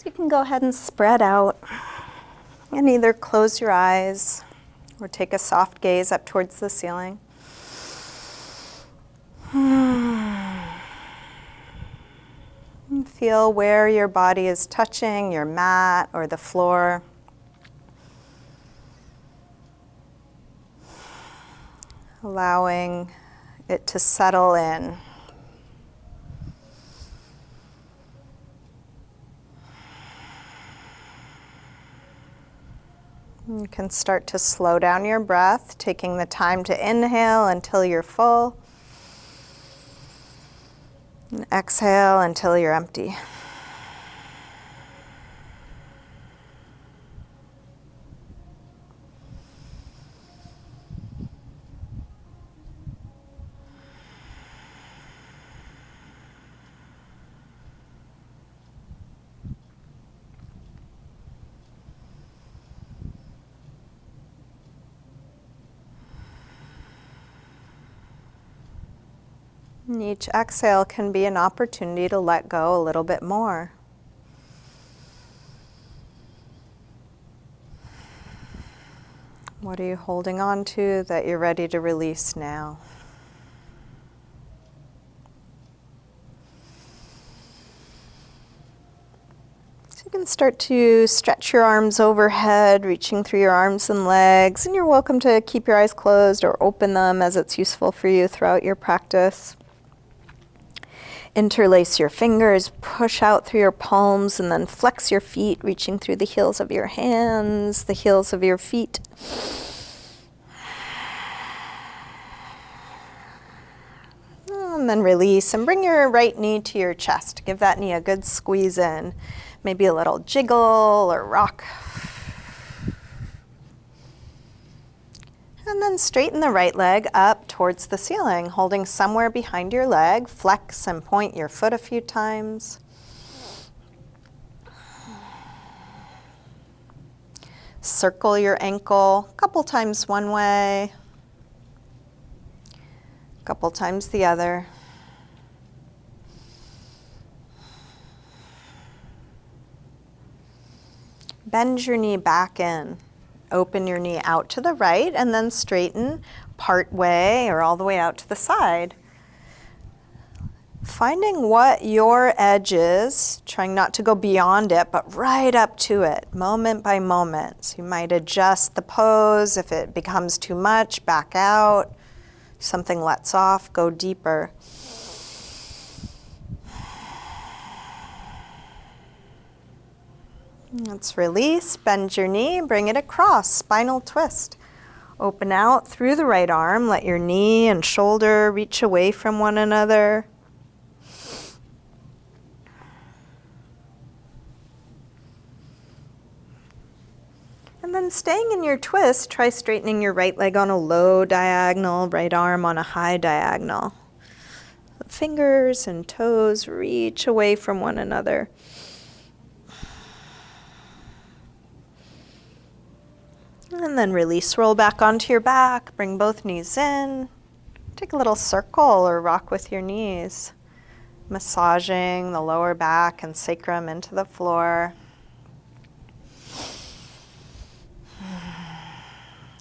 So you can go ahead and spread out and either close your eyes or take a soft gaze up towards the ceiling. And feel where your body is touching your mat or the floor. Allowing it to settle in. You can start to slow down your breath, taking the time to inhale until you're full, and exhale until you're empty. And each exhale can be an opportunity to let go a little bit more. What are you holding on to that you're ready to release now? So you can start to stretch your arms overhead, reaching through your arms and legs, and you're welcome to keep your eyes closed or open them as it's useful for you throughout your practice. Interlace your fingers, push out through your palms, and then flex your feet, reaching through the heels of your hands, the heels of your feet. And then release and bring your right knee to your chest. Give that knee a good squeeze in. Maybe a little jiggle or rock. And then straighten the right leg up towards the ceiling, holding somewhere behind your leg. Flex and point your foot a few times. Circle your ankle a couple times one way, a couple times the other. Bend your knee back in. Open your knee out to the right and then straighten part way or all the way out to the side. Finding what your edge is, trying not to go beyond it, but right up to it, moment by moment. So you might adjust the pose. If it becomes too much, back out. If something lets off, go deeper. Let's release, bend your knee, bring it across, spinal twist. Open out through the right arm, let your knee and shoulder reach away from one another. And then staying in your twist, try straightening your right leg on a low diagonal, right arm on a high diagonal. Fingers and toes reach away from one another. And then release, roll back onto your back, bring both knees in. Take a little circle or rock with your knees, massaging the lower back and sacrum into the floor.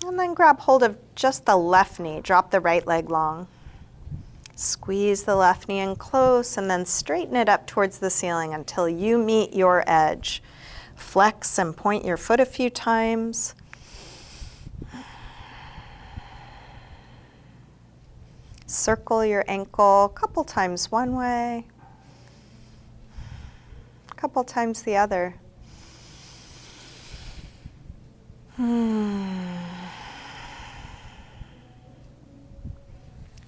And then grab hold of just the left knee, drop the right leg long. Squeeze the left knee in close and then straighten it up towards the ceiling until you meet your edge. Flex and point your foot a few times. Circle your ankle a couple times one way, a couple times the other.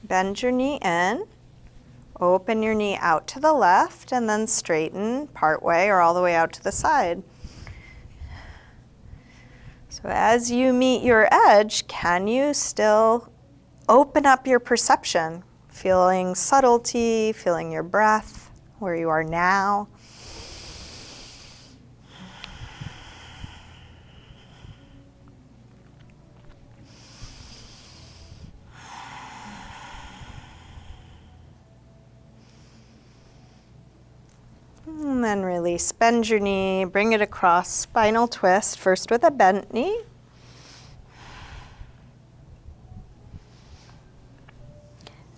Bend your knee in, open your knee out to the left, and then straighten part way or all the way out to the side. So as you meet your edge, can you still open up your perception, feeling subtlety, feeling your breath, where you are now? And then release. Bend your knee, bring it across. Spinal twist, first with a bent knee.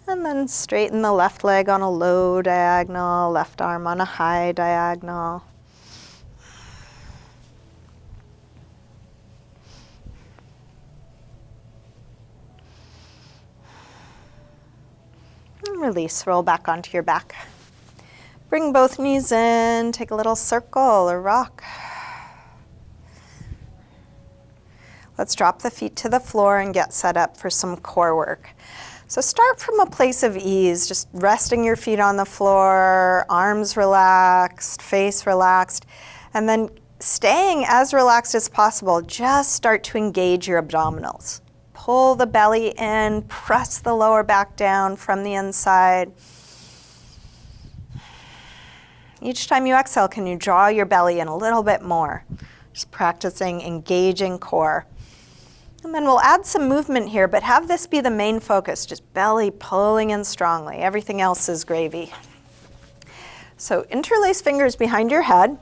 And then straighten the left leg on a low diagonal, left arm on a high diagonal. And release, roll back onto your back. Bring both knees in, take a little circle or rock. Let's drop the feet to the floor and get set up for some core work. So start from a place of ease, just resting your feet on the floor, arms relaxed, face relaxed, and then staying as relaxed as possible, just start to engage your abdominals. Pull the belly in, press the lower back down from the inside. Each time you exhale, can you draw your belly in a little bit more? Just practicing engaging core. And then we'll add some movement here, but have this be the main focus, just belly pulling in strongly. Everything else is gravy. So interlace fingers behind your head,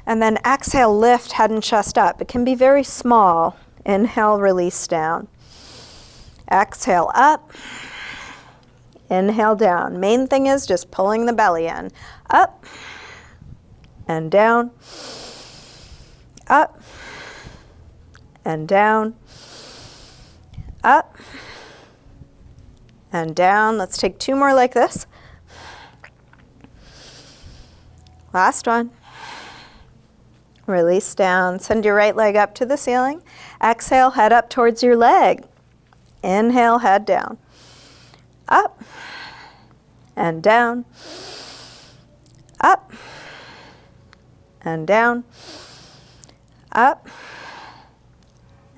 and then exhale, lift head and chest up. It can be very small. Inhale, release down. Exhale, up. Inhale, down. Main thing is just pulling the belly in. Up and down. Up and down. Up and down. Let's take two more like this. Last one. Release down. Send your right leg up to the ceiling. Exhale, head up towards your leg. Inhale, head down. Up and down. Up and down. Up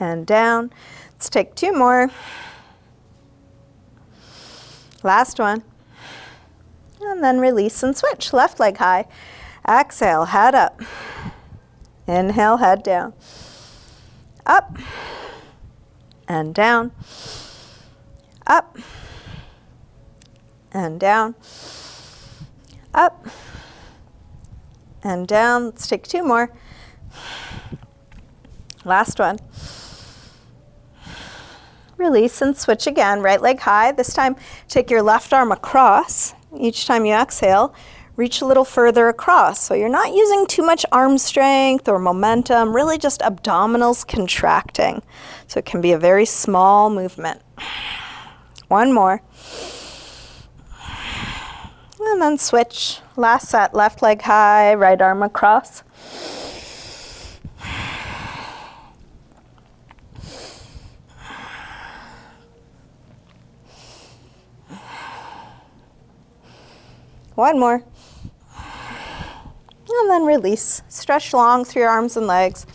and down. Let's take two more. Last one. And then release and switch. Left leg high. Exhale, head up. Inhale, head down. Up and down. Up and down. Up and down. Let's take two more. Last one. Release and switch again. Right leg high. This time, take your left arm across. Each time you exhale, reach a little further across. So you're not using too much arm strength or momentum, really just abdominals contracting. So it can be a very small movement. One more. And then switch. Last set, left leg high, right arm across. One more. And then release. Stretch long through your arms and legs.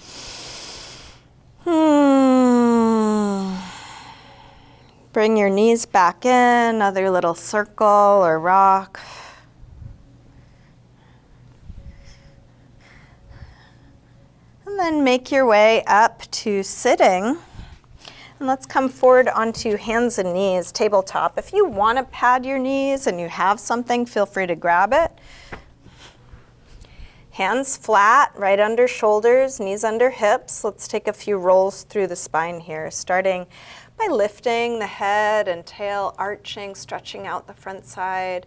Bring your knees back in, another little circle or rock. And then make your way up to sitting. And let's come forward onto hands and knees, tabletop. If you want to pad your knees and you have something, feel free to grab it. Hands flat, right under shoulders, knees under hips. Let's take a few rolls through the spine here, starting by lifting the head and tail, arching, stretching out the front side.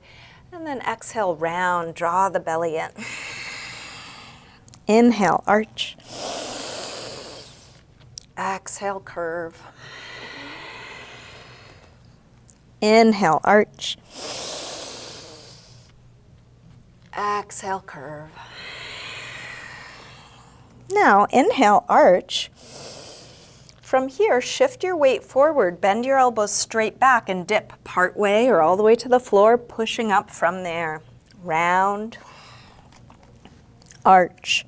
And then exhale, round, draw the belly in. Inhale, arch. Exhale, curve. Inhale, arch. Exhale, curve. Now, inhale, arch. From here, shift your weight forward, bend your elbows straight back and dip part way or all the way to the floor, pushing up from there. Round, arch.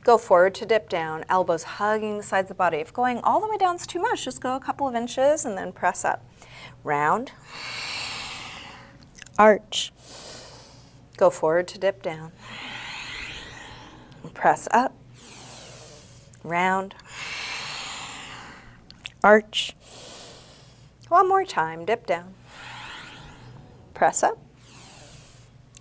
Go forward to dip down, elbows hugging the sides of the body. If going all the way down is too much, just go a couple of inches and then press up. Round, arch. Go forward to dip down. Press up, round, arch. One more time, dip down. Press up,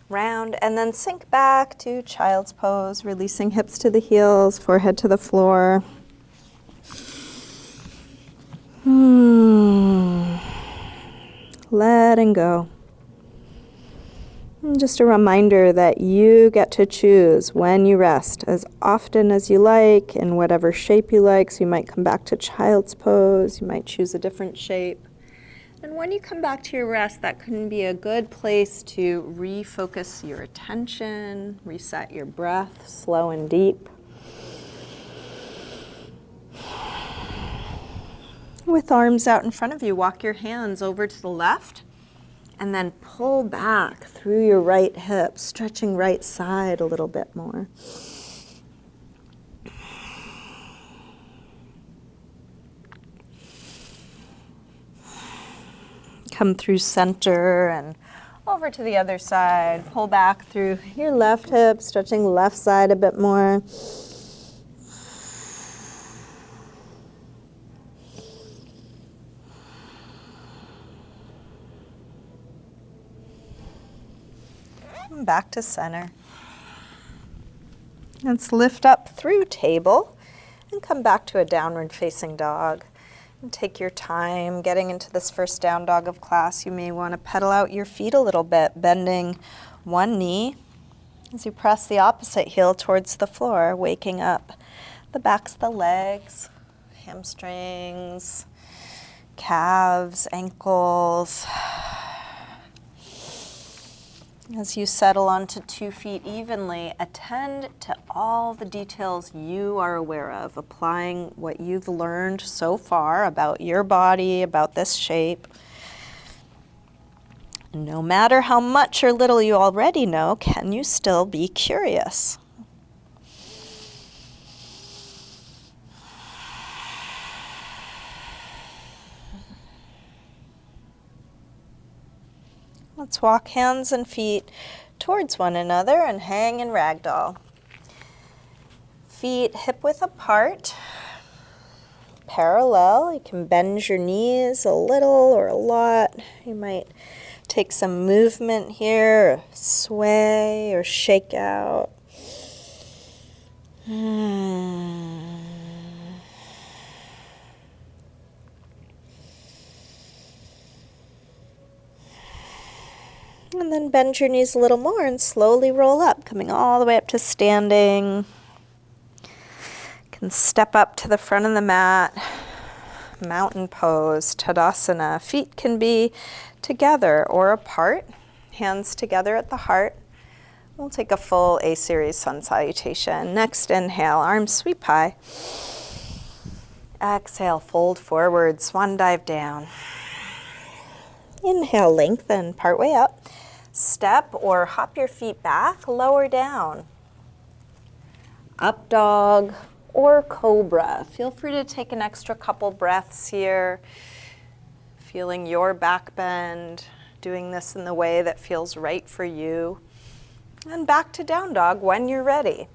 Round, and then sink back to child's pose, releasing hips to the heels, forehead to the floor. Letting go. And just a reminder that you get to choose when you rest as often as you like, in whatever shape you like. So you might come back to child's pose, you might choose a different shape. And when you come back to your rest, that can be a good place to refocus your attention, reset your breath, slow and deep. With arms out in front of you, walk your hands over to the left and then pull back through your right hip, stretching right side a little bit more. Come through center and over to the other side. Pull back through your left hip, stretching left side a bit more. And back to center. Let's lift up through table and come back to a downward facing dog. And take your time getting into this first down dog of class. You may want to pedal out your feet a little bit, bending one knee as you press the opposite heel towards the floor, waking up the backs of the legs, hamstrings, calves, ankles. As you settle onto 2 feet evenly, attend to all the details you are aware of, applying what you've learned so far about your body, about this shape. No matter how much or little you already know, can you still be curious? Let's walk hands and feet towards one another and hang in ragdoll. Feet hip-width apart, parallel. You can bend your knees a little or a lot. You might take some movement here, sway or shake out. And then bend your knees a little more and slowly roll up, coming all the way up to standing. You can step up to the front of the mat, mountain pose, Tadasana. Feet can be together or apart, hands together at the heart. We'll take a full A-series sun salutation. Next, inhale, arms sweep high. Exhale, fold forward, swan dive down. Inhale, lengthen, partway up. Step or hop your feet back, lower down. Up dog or cobra. Feel free to take an extra couple breaths here. Feeling your back bend, doing this in the way that feels right for you. And back to down dog when you're ready.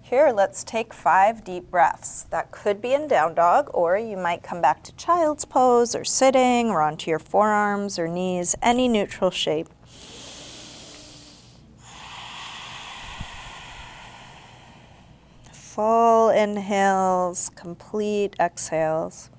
Here, let's take 5 deep breaths. That could be in down dog, or you might come back to child's pose or sitting or onto your forearms or knees, any neutral shape. Full inhales, complete exhales.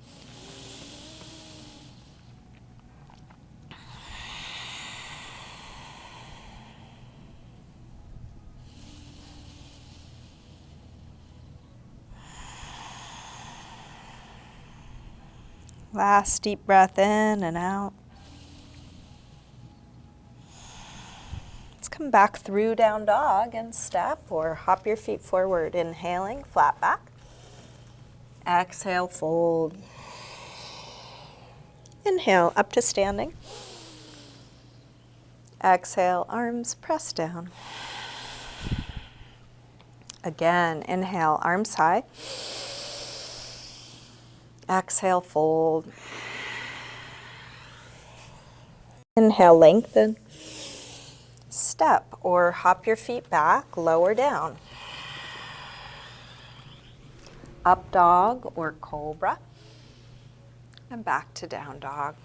Last deep breath in and out. Let's come back through down dog and step or hop your feet forward. Inhaling, flat back. Exhale, fold. Inhale, up to standing. Exhale, arms press down. Again, inhale, arms high. Exhale, fold. Inhale, lengthen. Step or hop your feet back, lower down. Up dog or cobra. And back to down dog.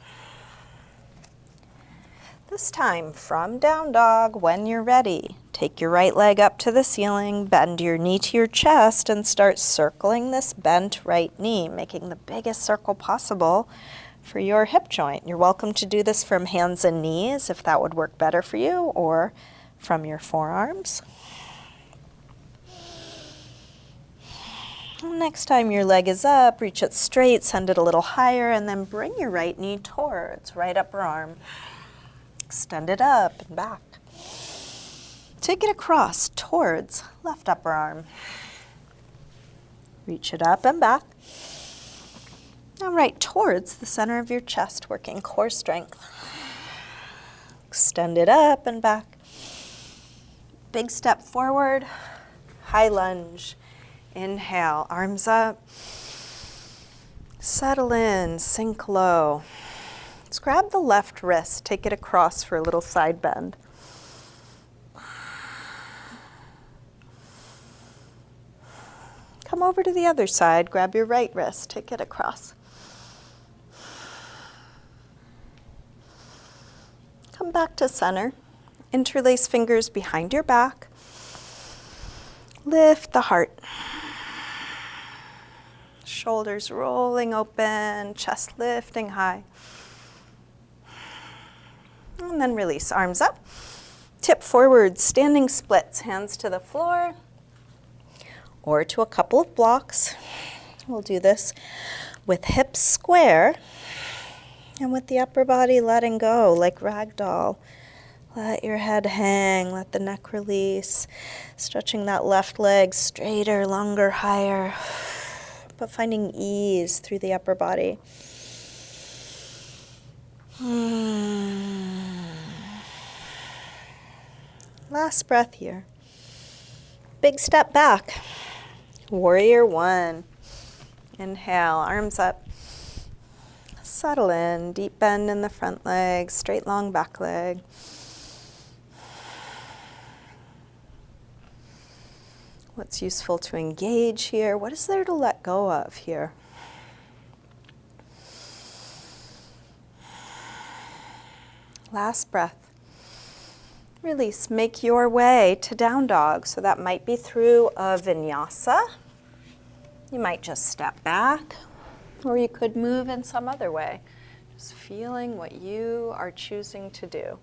This time, from down dog, when you're ready, take your right leg up to the ceiling, bend your knee to your chest, and start circling this bent right knee, making the biggest circle possible for your hip joint. You're welcome to do this from hands and knees if that would work better for you, or from your forearms. Next time your leg is up, reach it straight, send it a little higher, and then bring your right knee towards right upper arm. Extend it up and back. Take it across towards left upper arm. Reach it up and back. Now right towards the center of your chest, working core strength. Extend it up and back. Big step forward, high lunge. Inhale, arms up. Settle in, sink low. Let's grab the left wrist, take it across for a little side bend. Come over to the other side, grab your right wrist, take it across. Come back to center. Interlace fingers behind your back. Lift the heart. Shoulders rolling open, chest lifting high. And then release, arms up. Tip forward, standing splits, hands to the floor or to a couple of blocks. We'll do this with hips square and with the upper body letting go like ragdoll. Let your head hang, let the neck release. Stretching that left leg straighter, longer, higher, but finding ease through the upper body. Last breath here. Big step back. Warrior one. Inhale, arms up. Settle in, deep bend in the front leg, straight long back leg. What's useful to engage here? What is there to let go of here? Last breath. Release. Make your way to down dog. So that might be through a vinyasa. You might just step back, or you could move in some other way. Just feeling what you are choosing to do.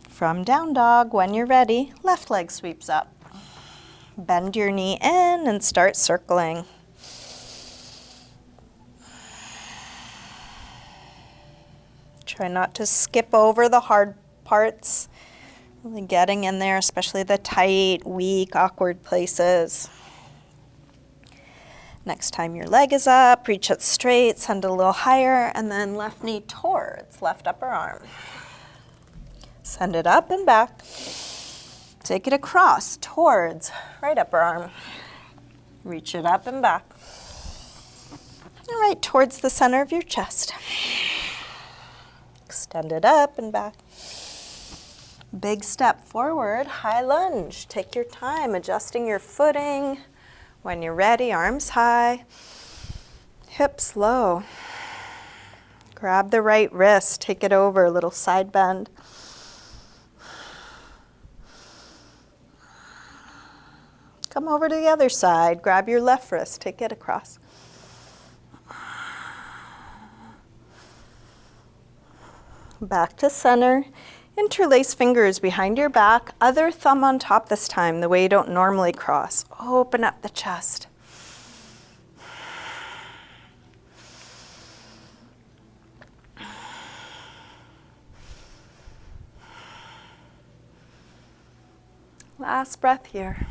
From down dog, when you're ready, left leg sweeps up. Bend your knee in and start circling. Try not to skip over the hard parts. Really getting in there, especially the tight, weak, awkward places. Next time your leg is up, reach it straight, send it a little higher, and then left knee towards left upper arm. Send it up and back. Take it across towards right upper arm. Reach it up and back. And right towards the center of your chest. Extend it up and back. Big step forward, high lunge. Take your time adjusting your footing. When you're ready, arms high, hips low. Grab the right wrist, take it over, a little side bend. Come over to the other side, grab your left wrist, take it across. Back to center. Interlace fingers behind your back, other thumb on top this time, the way you don't normally cross. Open up the chest. Last breath here.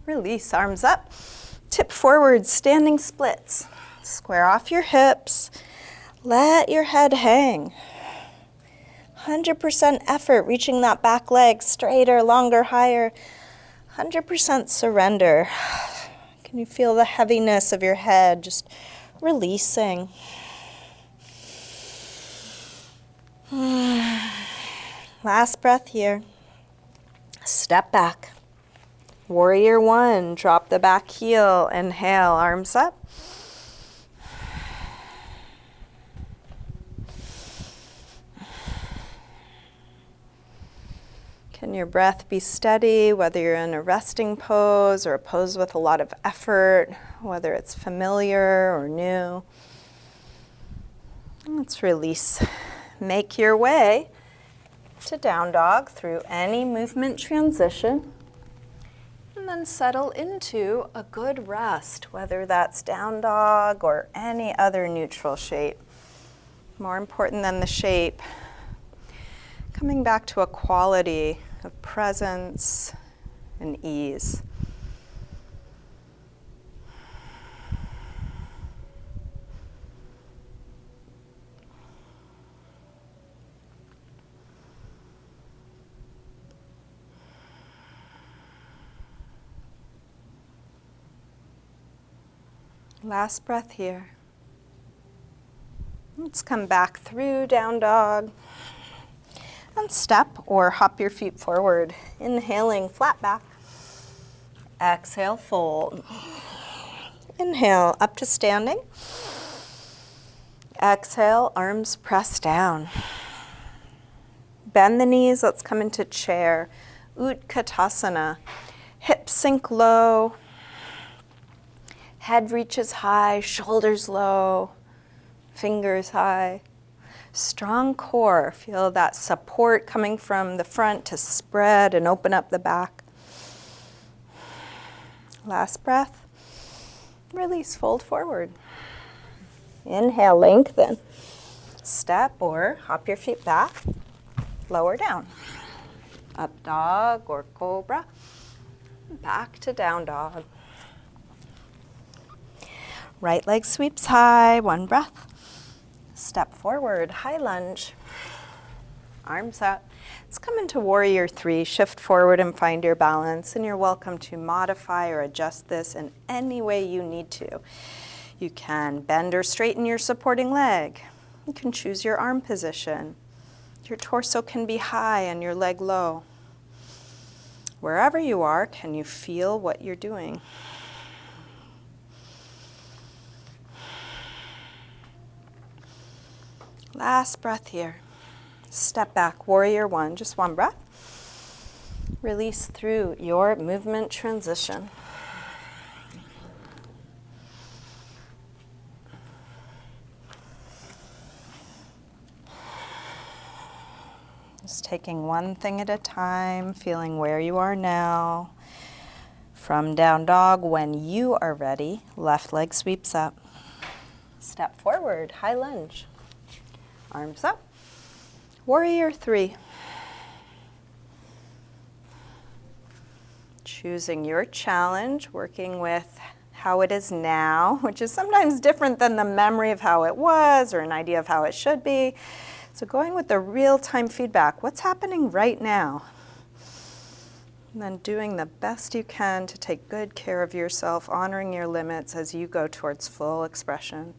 Release, arms up. Tip forward, standing splits. Square off your hips. Let your head hang. 100% effort, reaching that back leg straighter, longer, higher. 100% surrender. Can you feel the heaviness of your head just releasing? Last breath here. Step back. Warrior one, drop the back heel, inhale, arms up. Can your breath be steady, whether you're in a resting pose or a pose with a lot of effort, whether it's familiar or new? Let's release. Make your way to down dog through any movement transition. And then settle into a good rest, whether that's down dog or any other neutral shape. More important than the shape, coming back to a quality of presence and ease. Last breath here. Let's come back through down dog. And step or hop your feet forward. Inhaling, flat back. Exhale, fold. Inhale, up to standing. Exhale, arms press down. Bend the knees, let's come into chair. Utkatasana. Hips sink low. Head reaches high, shoulders low, fingers high. Strong core, feel that support coming from the front to spread and open up the back. Last breath, release, fold forward. Inhale, lengthen. Step or hop your feet back, lower down. Up dog or cobra, back to down dog. Right leg sweeps high, one breath. Step forward, high lunge. Arms up. Let's come into warrior three. Shift forward and find your balance. And you're welcome to modify or adjust this in any way you need to. You can bend or straighten your supporting leg. You can choose your arm position. Your torso can be high and your leg low. Wherever you are, can you feel what you're doing? Last breath here. Step back, warrior one, just one breath. Release through your movement transition. Just taking one thing at a time, feeling where you are now. From down dog, when you are ready, left leg sweeps up. Step forward, high lunge. Arms up. Warrior three. Choosing your challenge, working with how it is now, which is sometimes different than the memory of how it was or an idea of how it should be. So going with the real-time feedback, what's happening right now? And then doing the best you can to take good care of yourself, honoring your limits as you go towards full expression.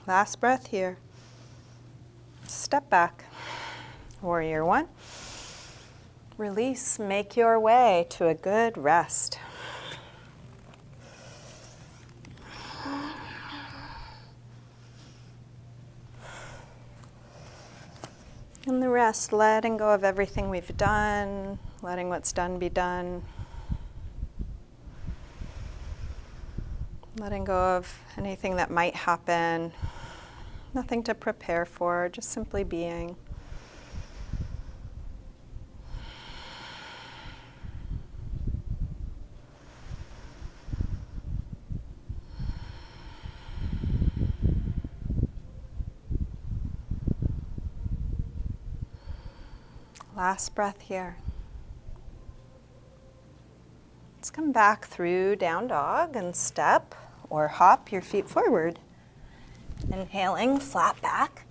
Last breath here. Step back. Warrior one. Release, make your way to a good rest. And the rest, letting go of everything we've done, letting what's done be done. Letting go of anything that might happen. Nothing to prepare for, just simply being. Last breath here. Let's come back through down dog and step or hop your feet forward. Inhaling, flat back.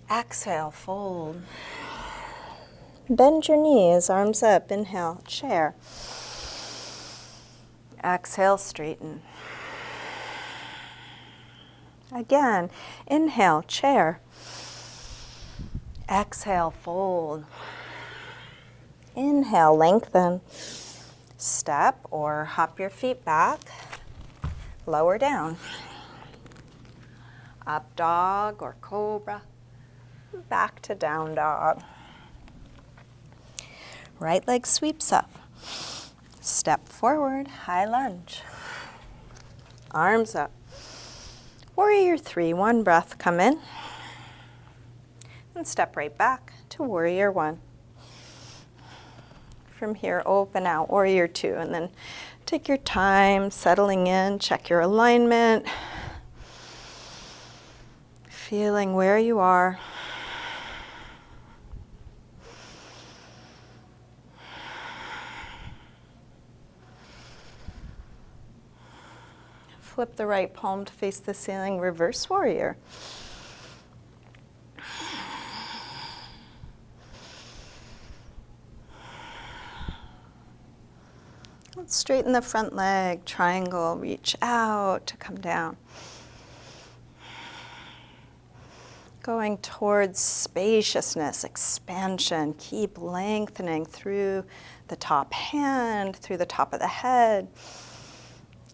Exhale, fold. Bend your knees, arms up. Inhale, chair. Exhale, straighten. Again, inhale, chair. Exhale, fold. Inhale, lengthen. Step or hop your feet back. Lower down. Up dog or cobra. Back to down dog. Right leg sweeps up. Step forward, high lunge. Arms up. Warrior 3, 1 breath, come in. And step right back to Warrior 1. From here, open out, Warrior 2, and then take your time settling in, check your alignment, feeling where you are. Flip the right palm to face the ceiling, reverse warrior. Let's straighten the front leg, triangle, reach out to come down. Going towards spaciousness, expansion, keep lengthening through the top hand, through the top of the head.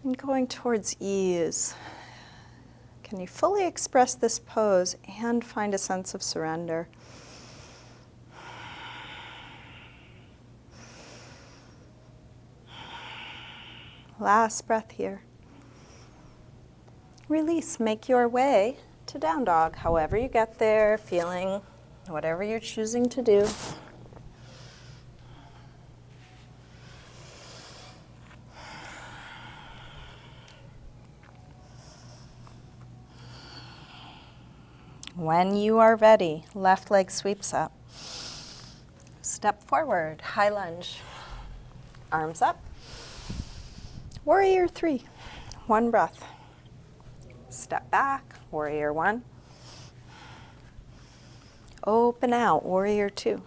And going towards ease. Can you fully express this pose and find a sense of surrender? Last breath here. Release, make your way to down dog. However you get there, feeling whatever you're choosing to do. When you are ready, left leg sweeps up. Step forward, high lunge. Arms up. Warrior 3, 1 breath. Step back, Warrior 1. Open out, Warrior 2.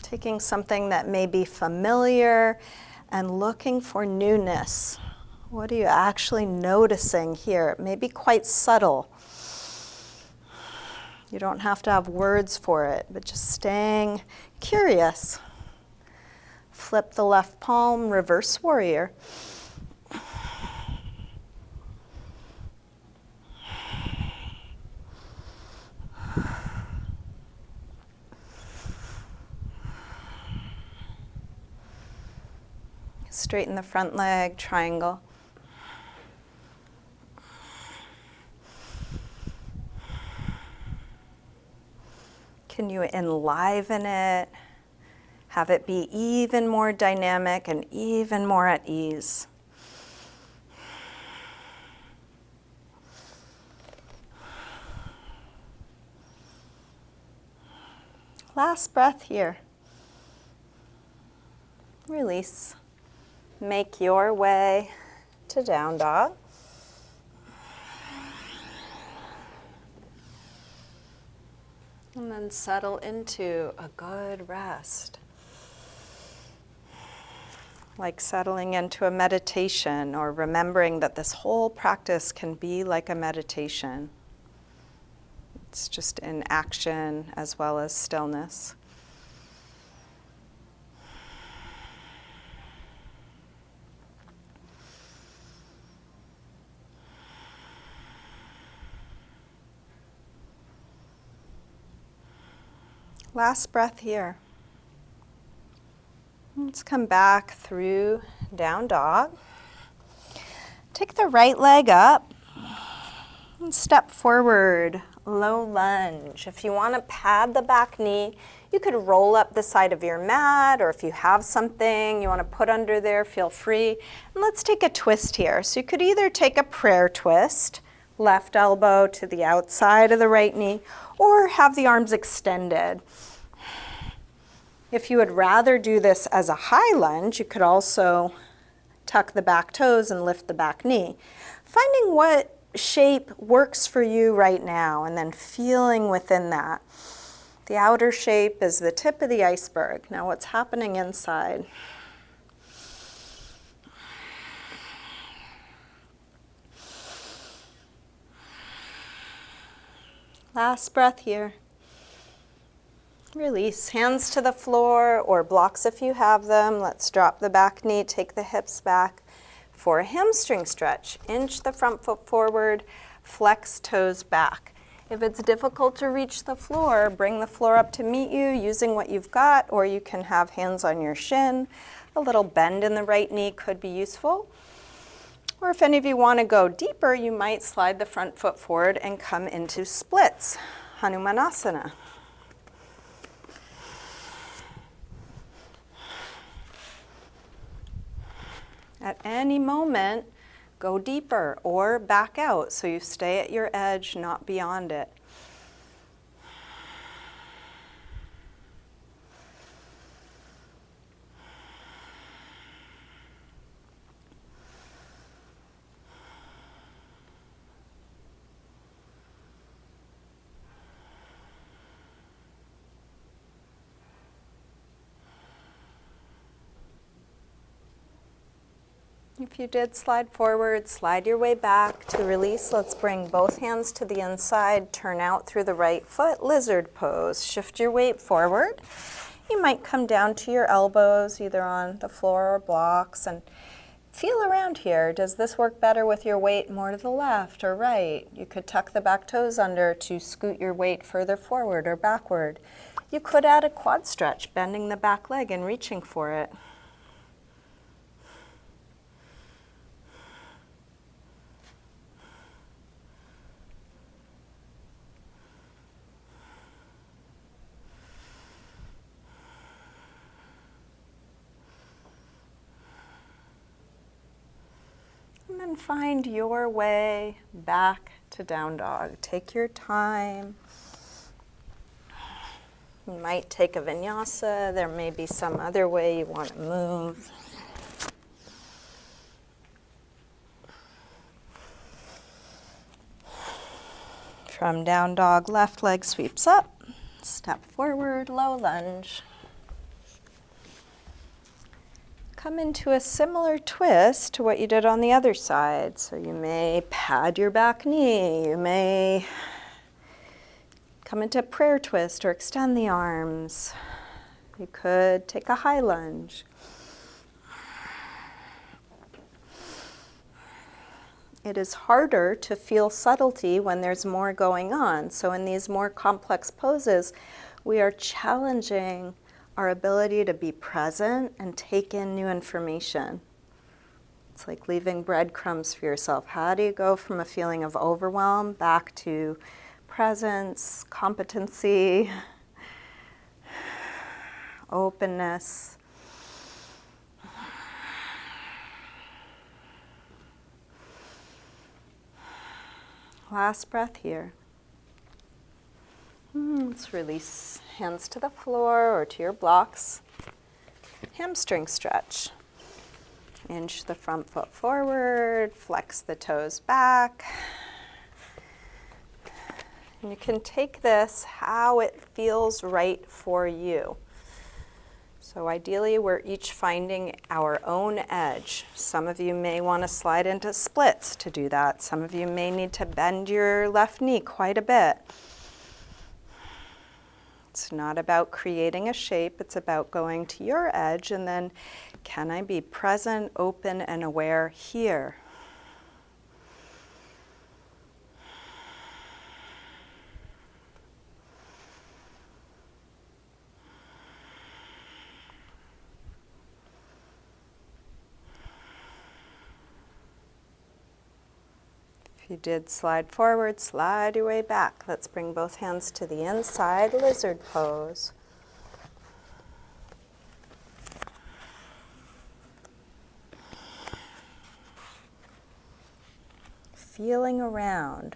Taking something that may be familiar and looking for newness. What are you actually noticing here? It may be quite subtle. You don't have to have words for it, but just staying curious. Flip the left palm, reverse warrior. Straighten the front leg, triangle. Can you enliven it? Have it be even more dynamic and even more at ease. Last breath here. Release. Make your way to down dog. And then settle into a good rest. Like settling into a meditation or remembering that this whole practice can be like a meditation. It's just in action as well as stillness. Last breath here. Let's come back through down dog. Take the right leg up and step forward, low lunge. If you want to pad the back knee, you could roll up the side of your mat, or if you have something you want to put under there, feel free. And let's take a twist here. So you could either take a prayer twist, left elbow to the outside of the right knee, or have the arms extended. If you would rather do this as a high lunge, you could also tuck the back toes and lift the back knee. Finding what shape works for you right now and then feeling within that. The outer shape is the tip of the iceberg. Now what's happening inside? Last breath here. Release. Hands to the floor or blocks if you have them. Let's drop the back knee, take the hips back for a hamstring stretch. Inch the front foot forward, flex toes back. If it's difficult to reach the floor, bring the floor up to meet you using what you've got, or you can have hands on your shin. A little bend in the right knee could be useful. Or if any of you want to go deeper, you might slide the front foot forward and come into splits, Hanumanasana. At any moment, go deeper or back out so you stay at your edge, not beyond it. If you did slide forward, slide your way back to release. Let's bring both hands to the inside, turn out through the right foot, lizard pose. Shift your weight forward. You might come down to your elbows, either on the floor or blocks, and feel around here. Does this work better with your weight more to the left or right? You could tuck the back toes under to scoot your weight further forward or backward. You could add a quad stretch, bending the back leg and reaching for it. And then find your way back to down dog. Take your time. You might take a vinyasa. There may be some other way you want to move. From down dog, left leg sweeps up. Step forward, low lunge. Come into a similar twist to what you did on the other side. So you may pad your back knee. You may come into a prayer twist or extend the arms. You could take a high lunge. It is harder to feel subtlety when there's more going on. So in these more complex poses, we are challenging our ability to be present and take in new information. It's like leaving breadcrumbs for yourself. How do you go from a feeling of overwhelm back to presence, competency, openness? Last breath here. Let's release. Hands to the floor or to your blocks. Hamstring stretch. Inch the front foot forward, flex the toes back. And you can take this how it feels right for you. So ideally, we're each finding our own edge. Some of you may want to slide into splits to do that. Some of you may need to bend your left knee quite a bit. It's not about creating a shape, it's about going to your edge, and then can I be present, open, and aware here? You did slide forward, slide your way back. Let's bring both hands to the inside, lizard pose. Feeling around.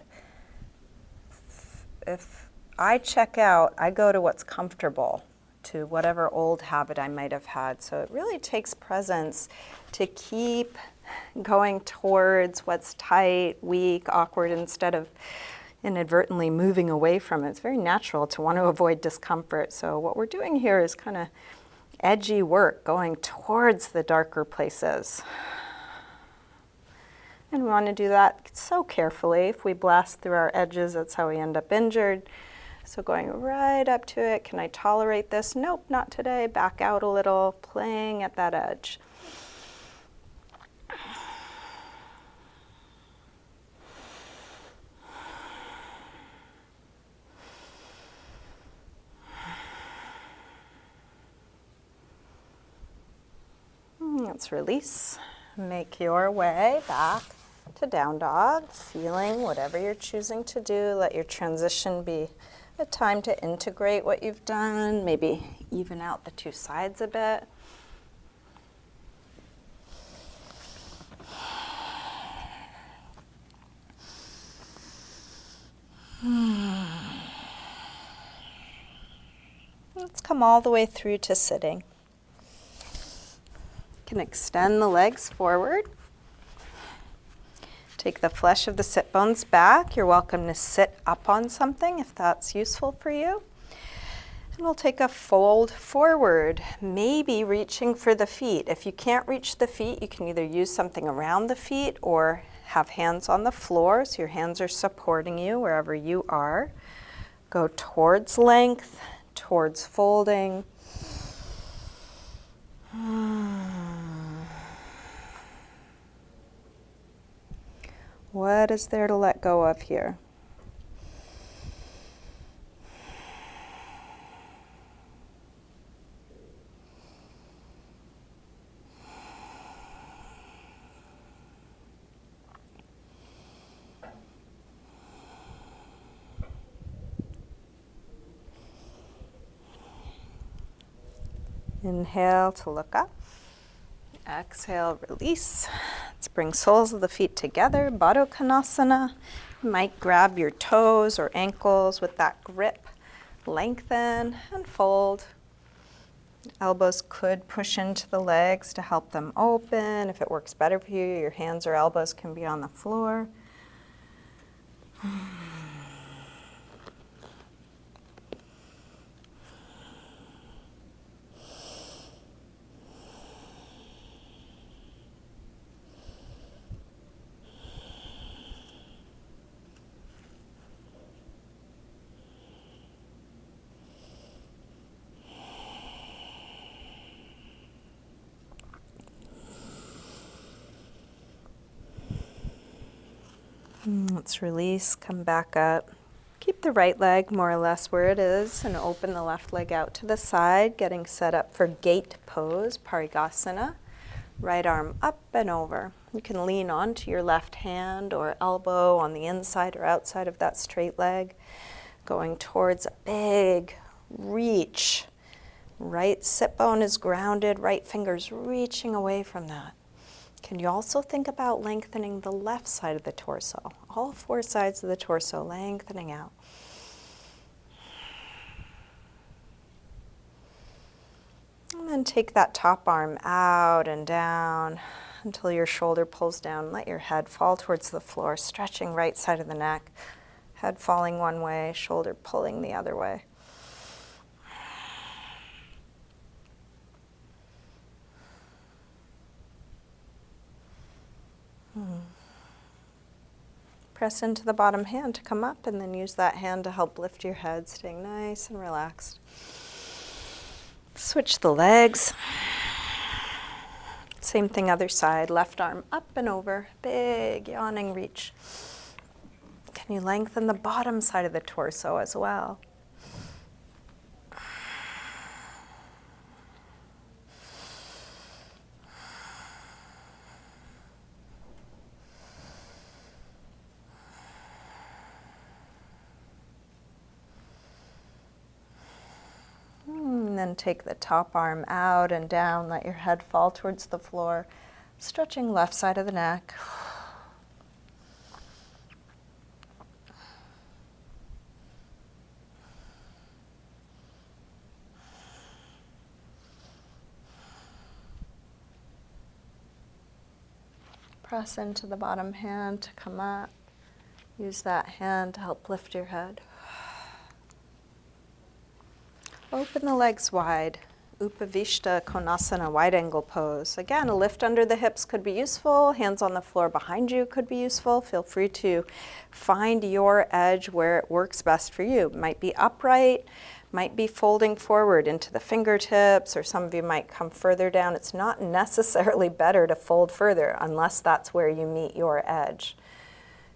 If I check out, I go to what's comfortable, to whatever old habit I might have had. So it really takes presence to keep going towards what's tight, weak, awkward, instead of inadvertently moving away from it. It's very natural to want to avoid discomfort. So what we're doing here is kind of edgy work, going towards the darker places. And we want to do that so carefully. If we blast through our edges, that's how we end up injured. So going right up to it, can I tolerate this? Nope, not today. Back out a little, playing at that edge. Let's release. Make your way back to down dog, feeling whatever you're choosing to do. Let your transition be a time to integrate what you've done, maybe even out the two sides a bit. Let's come all the way through to sitting. You can extend the legs forward. Take the flesh of the sit bones back. You're welcome to sit up on something if that's useful for you. And we'll take a fold forward, maybe reaching for the feet. If you can't reach the feet, you can either use something around the feet or have hands on the floor so your hands are supporting you wherever you are. Go towards length, towards folding. What is there to let go of here? Inhale to look up. Exhale, release. Let's bring soles of the feet together, Utkatasana. You might grab your toes or ankles with that grip. Lengthen and fold. Elbows could push into the legs to help them open. If it works better for you, your hands or elbows can be on the floor. Let's release, come back up. Keep the right leg more or less where it is and open the left leg out to the side, getting set up for gate pose, Paragasana. Right arm up and over. You can lean onto your left hand or elbow on the inside or outside of that straight leg, going towards a big reach. Right sit bone is grounded, right finger's reaching away from that. Can you also think about lengthening the left side of the torso? All four sides of the torso lengthening out. And then take that top arm out and down until your shoulder pulls down. Let your head fall towards the floor, stretching right side of the neck. Head falling one way, shoulder pulling the other way. Press into the bottom hand to come up and then use that hand to help lift your head, staying nice and relaxed. Switch the legs. Same thing other side, left arm up and over, big yawning reach. Can you lengthen the bottom side of the torso as well? And then take the top arm out and down, let your head fall towards the floor, stretching left side of the neck. Press into the bottom hand to come up. Use that hand to help lift your head. Open the legs wide. Upavishta Konasana, wide angle pose. Again, a lift under the hips could be useful. Hands on the floor behind you could be useful. Feel free to find your edge where it works best for you. It might be upright, might be folding forward into the fingertips, or some of you might come further down. It's not necessarily better to fold further unless that's where you meet your edge.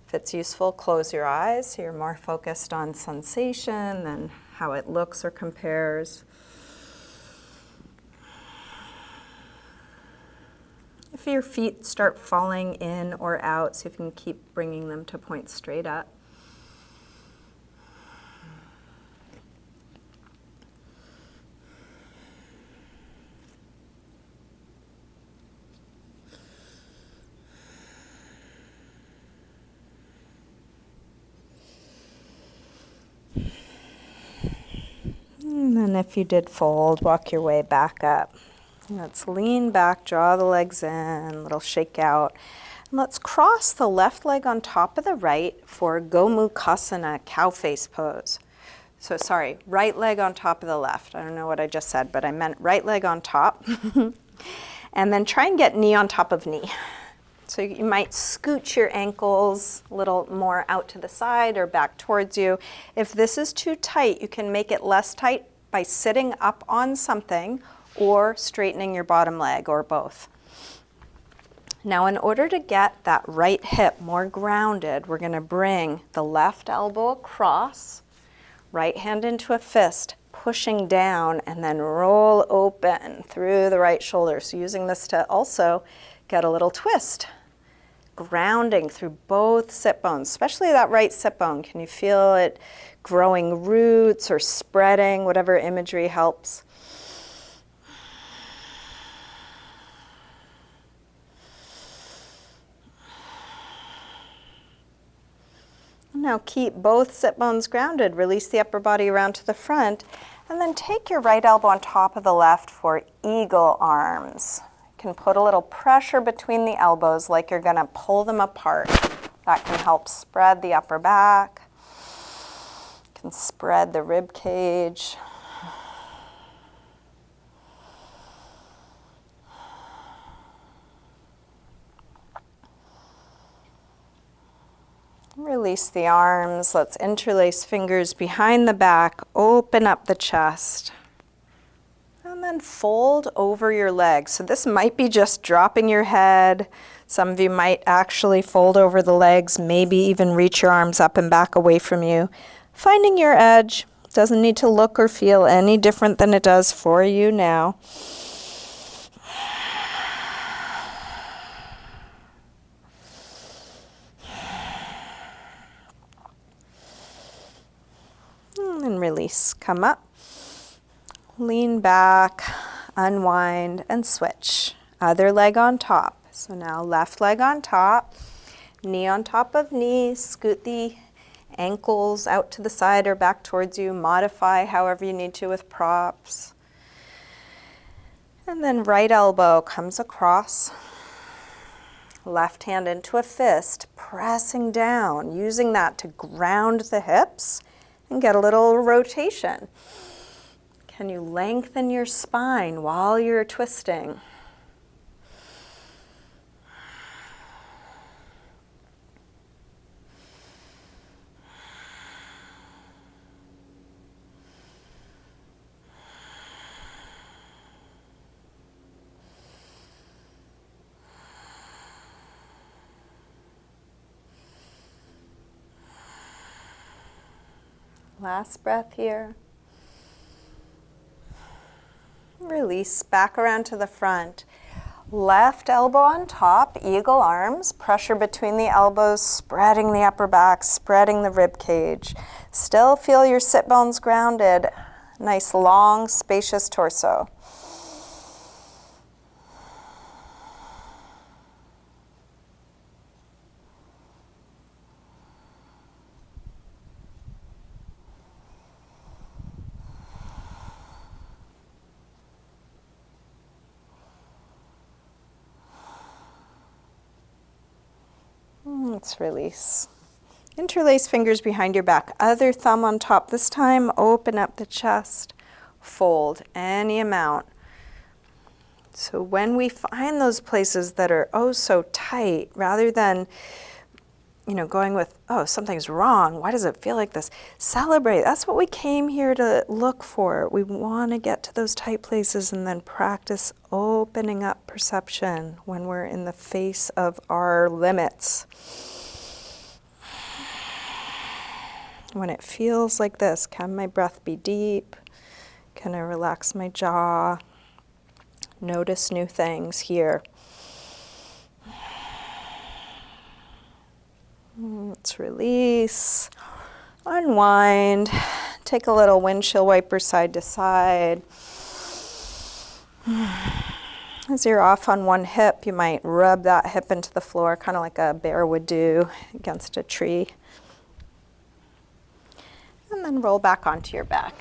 If it's useful, close your eyes so you're more focused on sensation than how it looks or compares. If your feet start falling in or out, see if you can keep bringing them to point straight up. And then if you did fold, walk your way back up. Let's lean back, draw the legs in, little shake out. And let's cross the left leg on top of the right for Gomukasana, cow face pose. So sorry, right leg on top of the left. I don't know what I just said, but I meant right leg on top. And then try and get knee on top of knee. So you might scoot your ankles a little more out to the side or back towards you. If this is too tight, you can make it less tight by sitting up on something or straightening your bottom leg, or both. Now, in order to get that right hip more grounded, we're going to bring the left elbow across, right hand into a fist, pushing down, and then roll open through the right shoulder. So using this to also get a little twist, grounding through both sit bones, especially that right sit bone. Can you feel it growing roots or spreading? Whatever imagery helps. Now keep both sit bones grounded. Release the upper body around to the front, and then take your right elbow on top of the left for eagle arms. You can put a little pressure between the elbows like you're going to pull them apart. That can help spread the upper back. You can spread the rib cage. Release the arms. Let's interlace fingers behind the back. Open up the chest. And then fold over your legs. So this might be just dropping your head. Some of you might actually fold over the legs, maybe even reach your arms up and back away from you. Finding your edge. Doesn't need to look or feel any different than it does for you now. And release. Come up, lean back, unwind, and switch. Other leg on top. So now left leg on top, knee on top of knee. Scoot the ankles out to the side or back towards you. Modify however you need to with props. And then right elbow comes across. Left hand into a fist, pressing down, using that to ground the hips and get a little rotation. Can you lengthen your spine while you're twisting? Last breath here. Release back around to the front. Left elbow on top, eagle arms, pressure between the elbows, spreading the upper back, spreading the rib cage. Still feel your sit bones grounded. Nice long, spacious torso. Let's release. Interlace fingers behind your back. Other thumb on top this time. Open up the chest. Fold any amount. So when we find those places that are oh so tight, rather than going with, oh, something's wrong, why does it feel like this? Celebrate. That's what we came here to look for. We want to get to those tight places and then practice opening up perception when we're in the face of our limits. When it feels like this, can my breath be deep? Can I relax my jaw? Notice new things here. Let's release, unwind, take a little windshield wiper side to side. As you're off on one hip, you might rub that hip into the floor, kind of like a bear would do against a tree. And then roll back onto your back.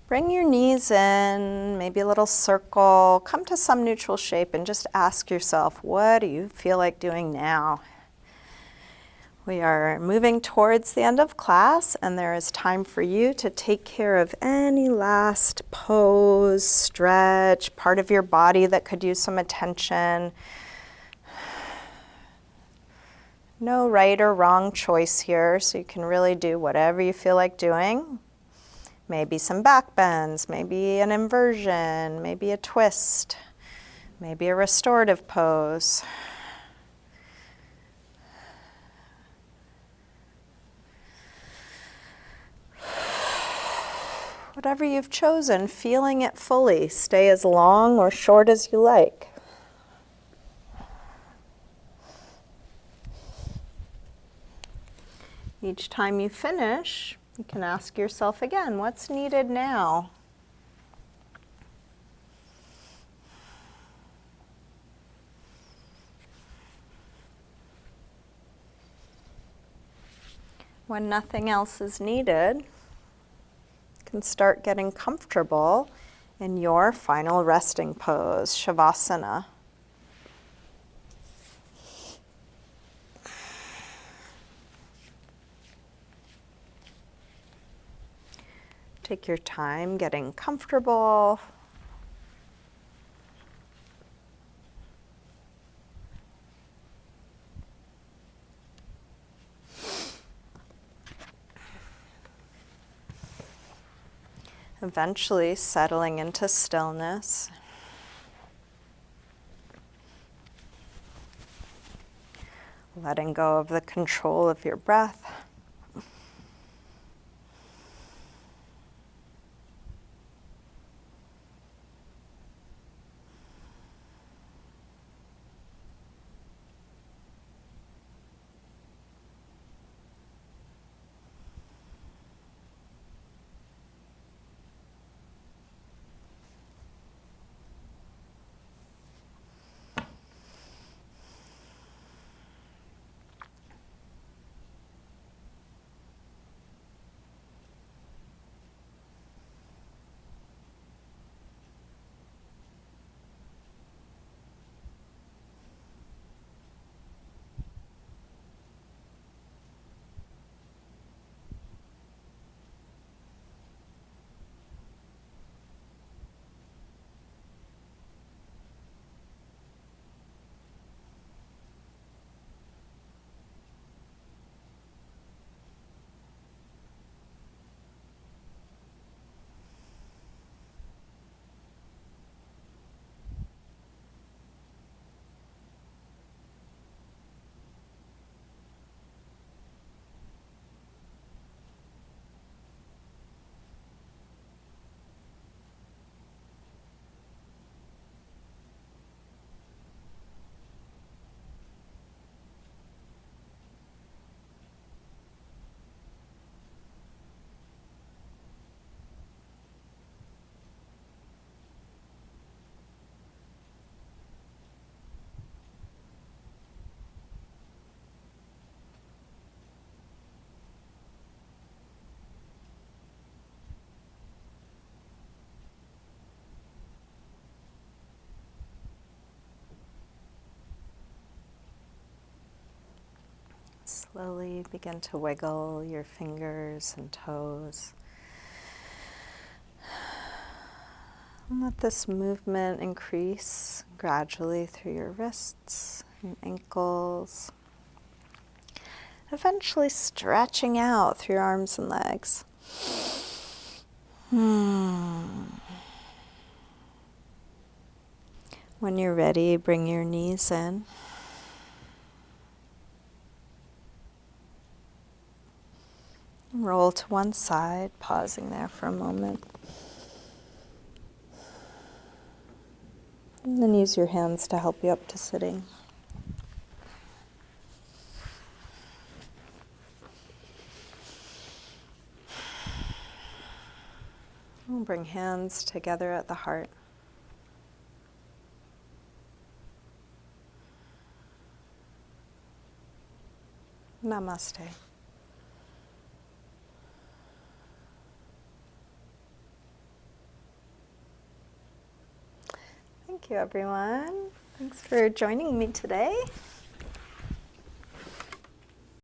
Bring your knees in, maybe a little circle. Come to some neutral shape and just ask yourself, what do you feel like doing now? We are moving towards the end of class, and there is time for you to take care of any last pose, stretch, part of your body that could use some attention. No right or wrong choice here, so you can really do whatever you feel like doing. Maybe some back bends, maybe an inversion, maybe a twist, maybe a restorative pose. Whatever you've chosen, feeling it fully. Stay as long or short as you like. Each time you finish, you can ask yourself again, what's needed now? When nothing else is needed, you can start getting comfortable in your final resting pose, Shavasana. Take your time getting comfortable. Eventually settling into stillness. Letting go of the control of your breath. Slowly begin to wiggle your fingers and toes. And let this movement increase gradually through your wrists and ankles, eventually stretching out through your arms and legs. When you're ready, bring your knees in. Roll to one side, pausing there for a moment. And then use your hands to help you up to sitting. We'll bring hands together at the heart. Namaste. Thank you, everyone. Thanks for joining me today.